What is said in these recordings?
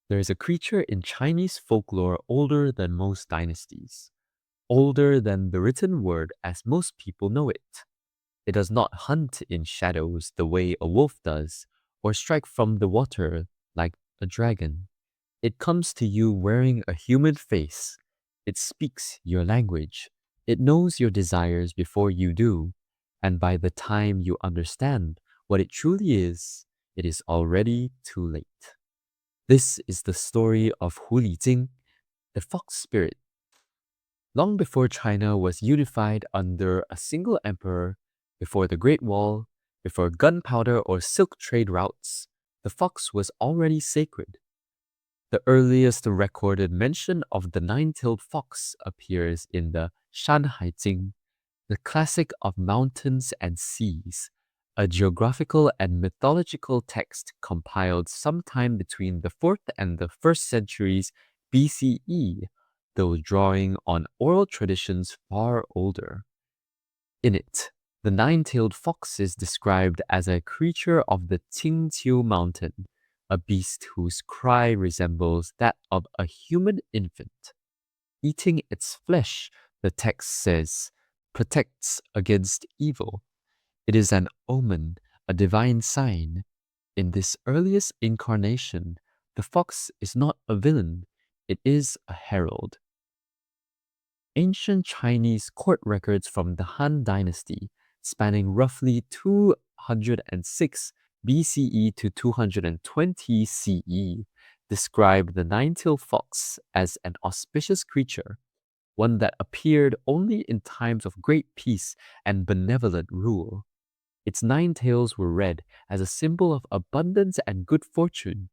There is a creature in Chinese folklore older than most dynasties, older than the written word as most people know it. It does not hunt in shadows the way a wolf does, or strike from the water like a dragon. It comes to you wearing a human face. It speaks your language. It knows your desires before you do, and by the time you understand what it truly is, it is already too late. This is the story of Huli Jing, the fox spirit. Long before China was unified under a single emperor, before the Great Wall, before gunpowder or silk trade routes, the fox was already sacred. The earliest recorded mention of the nine-tailed fox appears in the Shan Jing, the classic of mountains and seas, a geographical and mythological text compiled sometime between the 4th and the 1st centuries BCE, though drawing on oral traditions far older. In it, the nine-tailed fox is described as a creature of the Qingqiu mountain, a beast whose cry resembles that of a human infant. Eating its flesh, the text says, protects against evil. It is an omen, a divine sign. In this earliest incarnation, the fox is not a villain, it is a herald. Ancient Chinese court records from the Han Dynasty, spanning roughly 206 BCE to 220 CE, describe the nine-tailed fox as an auspicious creature, one that appeared only in times of great peace and benevolent rule. Its nine tails were read as a symbol of abundance and good fortune.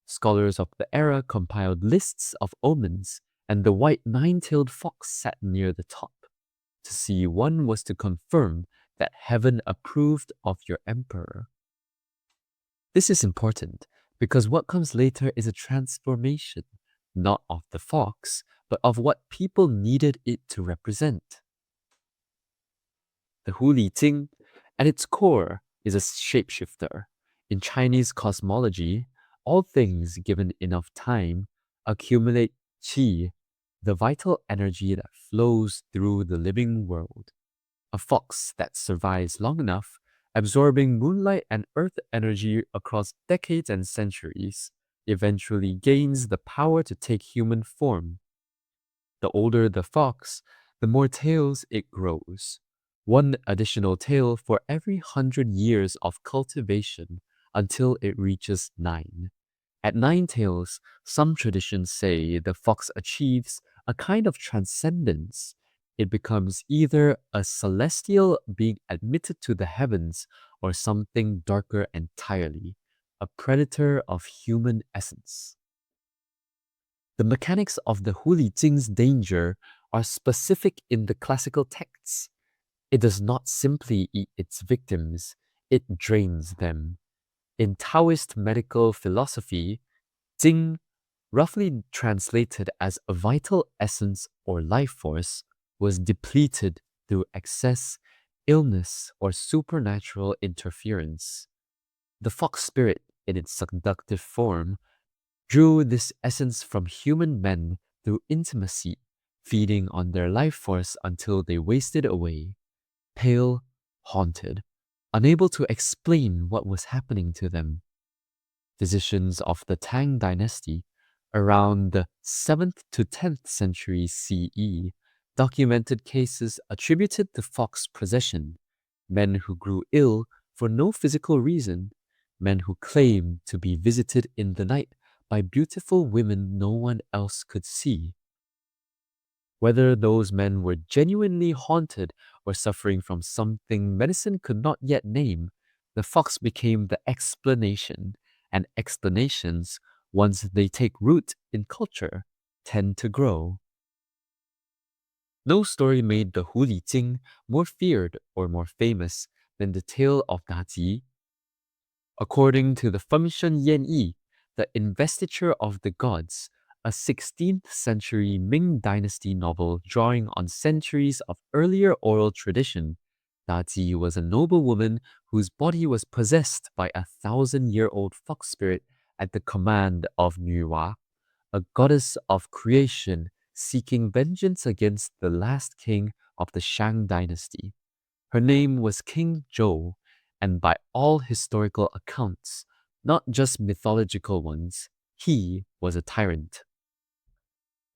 Scholars of the era compiled lists of omens, and the white nine-tailed fox sat near the top. To see one was to confirm that heaven approved of your emperor. This is important because what comes later is a transformation, not of the fox, but of what people needed it to represent. The Huli Jing, at its core, is a shapeshifter. In Chinese cosmology, all things given enough time accumulate qi, the vital energy that flows through the living world. A fox that survives long enough, absorbing moonlight and earth energy across decades and centuries, eventually gains the power to take human form. The older the fox, the more tails it grows. One additional tail for every 100 years of cultivation until it reaches 9. At 9 tails, some traditions say the fox achieves a kind of transcendence. It becomes either a celestial being admitted to the heavens or something darker entirely, a predator of human essence. The mechanics of the Huli Jing's danger are specific in the classical texts. It does not simply eat its victims, it drains them. In Taoist medical philosophy, Jing, roughly translated as a vital essence or life force, was depleted through excess, illness, or supernatural interference. The fox spirit, in its seductive form, drew this essence from human men through intimacy, feeding on their life force until they wasted away, pale, haunted, unable to explain what was happening to them. Physicians of the Tang Dynasty, around the 7th to 10th century CE, documented cases attributed to fox possession, men who grew ill for no physical reason, men who claimed to be visited in the night by beautiful women no one else could see. Whether those men were genuinely haunted or suffering from something medicine could not yet name, the fox became the explanation, and explanations, once they take root in culture, tend to grow. No story made the Huli Jing more feared or more famous than the tale of Daji. According to the Femshen Yan Yi, the Investiture of the Gods, a 16th century Ming Dynasty novel drawing on centuries of earlier oral tradition, Daji was a noble woman whose body was possessed by a 1,000-year-old fox spirit at the command of Nuwa, a goddess of creation seeking vengeance against the last king of the Shang Dynasty. Her name was King Zhou, and by all historical accounts, not just mythological ones, he was a tyrant.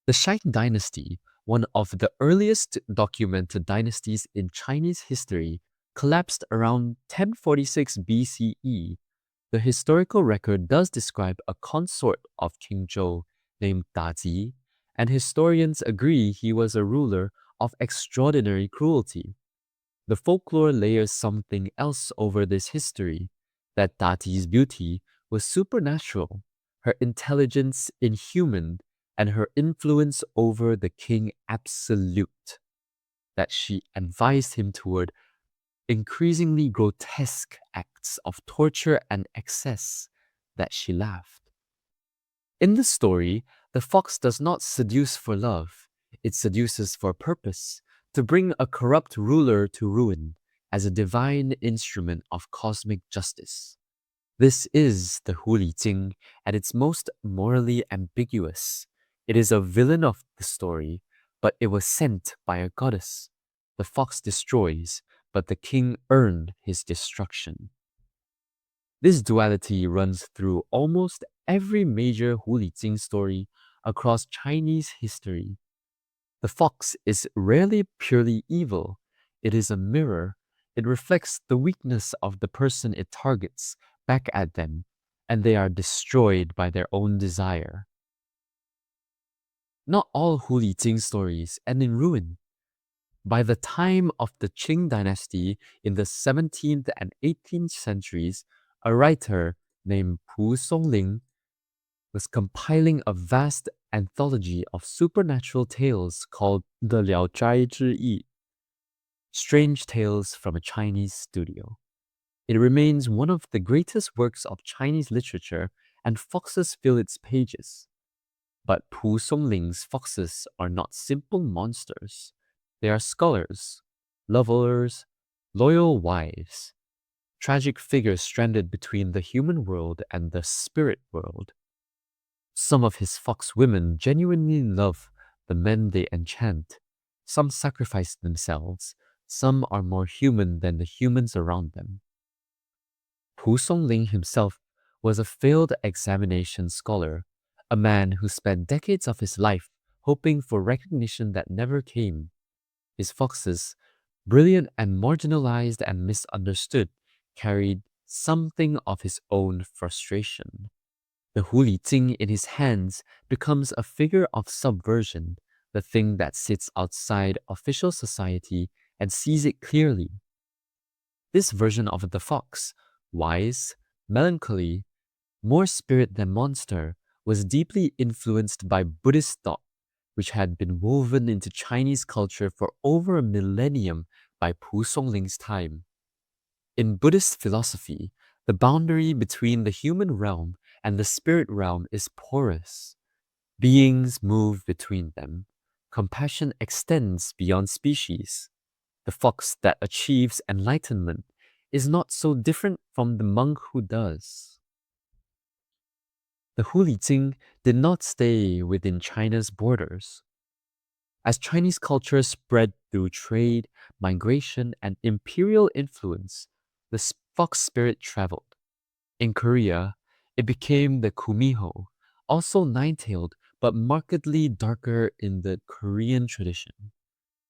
The Shang Dynasty, one of the earliest documented dynasties in Chinese history, collapsed around 1046 BCE. The historical record does describe a consort of King Zhou named Daji, and historians agree he was a ruler of extraordinary cruelty. The folklore layers something else over this history, that Tati's beauty was supernatural, her intelligence inhuman, and her influence over the king absolute, that she advised him toward increasingly grotesque acts of torture and excess, that she laughed. In the story, the fox does not seduce for love, it seduces for purpose, to bring a corrupt ruler to ruin as a divine instrument of cosmic justice. This is the Huli Jing at its most morally ambiguous. It is a villain of the story, but it was sent by a goddess. The fox destroys, but the king earned his destruction. This duality runs through almost every major Huli Jing story across Chinese history. The fox is rarely purely evil. It is a mirror. It reflects the weakness of the person it targets back at them, and they are destroyed by their own desire. Not all Huli Jing stories end in ruin. By the time of the Qing dynasty in the 17th and 18th centuries, a writer named Pu Songling was compiling a vast anthology of supernatural tales called the Liao Zhai Zhi Yi, Strange Tales from a Chinese Studio. It remains one of the greatest works of Chinese literature, and foxes fill its pages. But Pu Songling's foxes are not simple monsters. They are scholars, lovers, loyal wives, tragic figures stranded between the human world and the spirit world. Some of his fox women genuinely love the men they enchant. Some sacrifice themselves. Some are more human than the humans around them. Pu Songling himself was a failed examination scholar, a man who spent decades of his life hoping for recognition that never came. His foxes, brilliant and marginalized and misunderstood, carried something of his own frustration. The Huli Jing in his hands becomes a figure of subversion, the thing that sits outside official society and sees it clearly. This version of the fox, wise, melancholy, more spirit than monster, was deeply influenced by Buddhist thought, which had been woven into Chinese culture for over a millennium by Pu Songling's time. In Buddhist philosophy, the boundary between the human realm and the spirit realm is porous. Beings move between them. Compassion extends beyond species. The fox that achieves enlightenment is not so different from the monk who does. The Huli Jing did not stay within China's borders. As Chinese culture spread through trade, migration, and imperial influence, the fox spirit traveled. In Korea, it became the Kumiho, also nine-tailed but markedly darker in the Korean tradition.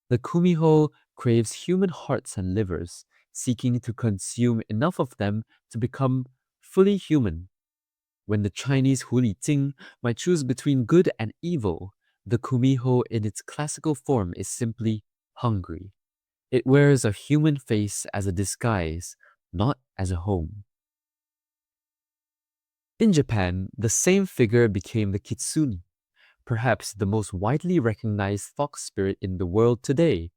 The Kumiho craves human hearts and livers, seeking to consume enough of them to become fully human. When the Chinese Huli Jing might choose between good and evil, the Kumiho in its classical form is simply hungry. It wears a human face as a disguise, not as a home. In Japan, the same figure became the Kitsune, perhaps the most widely recognized fox spirit in the world today.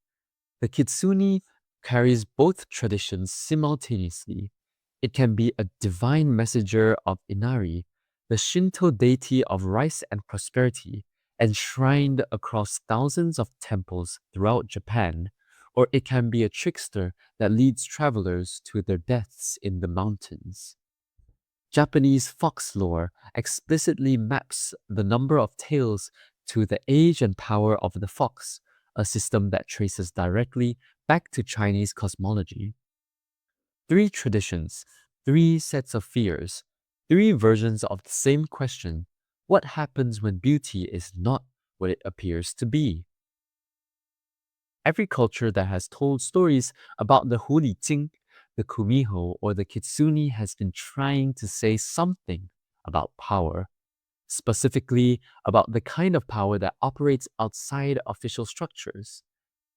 The Kitsune carries both traditions simultaneously. It can be a divine messenger of Inari, the Shinto deity of rice and prosperity, enshrined across thousands of temples throughout Japan, or it can be a trickster that leads travelers to their deaths in the mountains. Japanese fox lore explicitly maps the number of tails to the age and power of the fox, a system that traces directly back to Chinese cosmology. Three traditions, three sets of fears, three versions of the same question: what happens when beauty is not what it appears to be? Every culture that has told stories about the Huli Jing, the Kumiho, or the Kitsune has been trying to say something about power, specifically about the kind of power that operates outside official structures.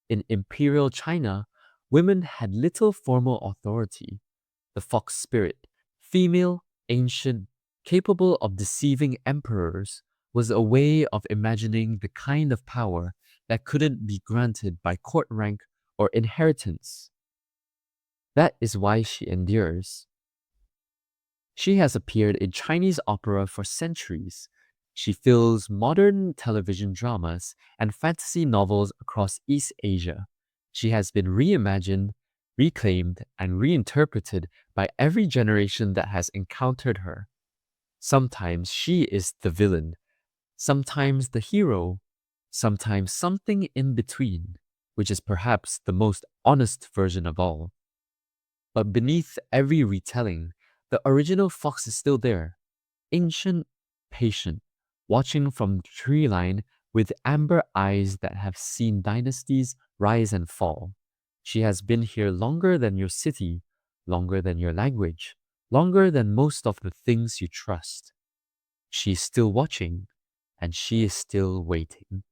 In imperial China, women had little formal authority. The fox spirit, female, ancient, capable of deceiving emperors, was a way of imagining the kind of power that couldn't be granted by court rank or inheritance. That is why she endures. She has appeared in Chinese opera for centuries. She fills modern television dramas and fantasy novels across East Asia. She has been reimagined, reclaimed, and reinterpreted by every generation that has encountered her. Sometimes she is the villain, sometimes the hero, sometimes something in between, which is perhaps the most honest version of all. But beneath every retelling, the original fox is still there, ancient, patient, watching from the tree line with amber eyes that have seen dynasties rise and fall. She has been here longer than your city, longer than your language, longer than most of the things you trust. She is still watching, and she is still waiting.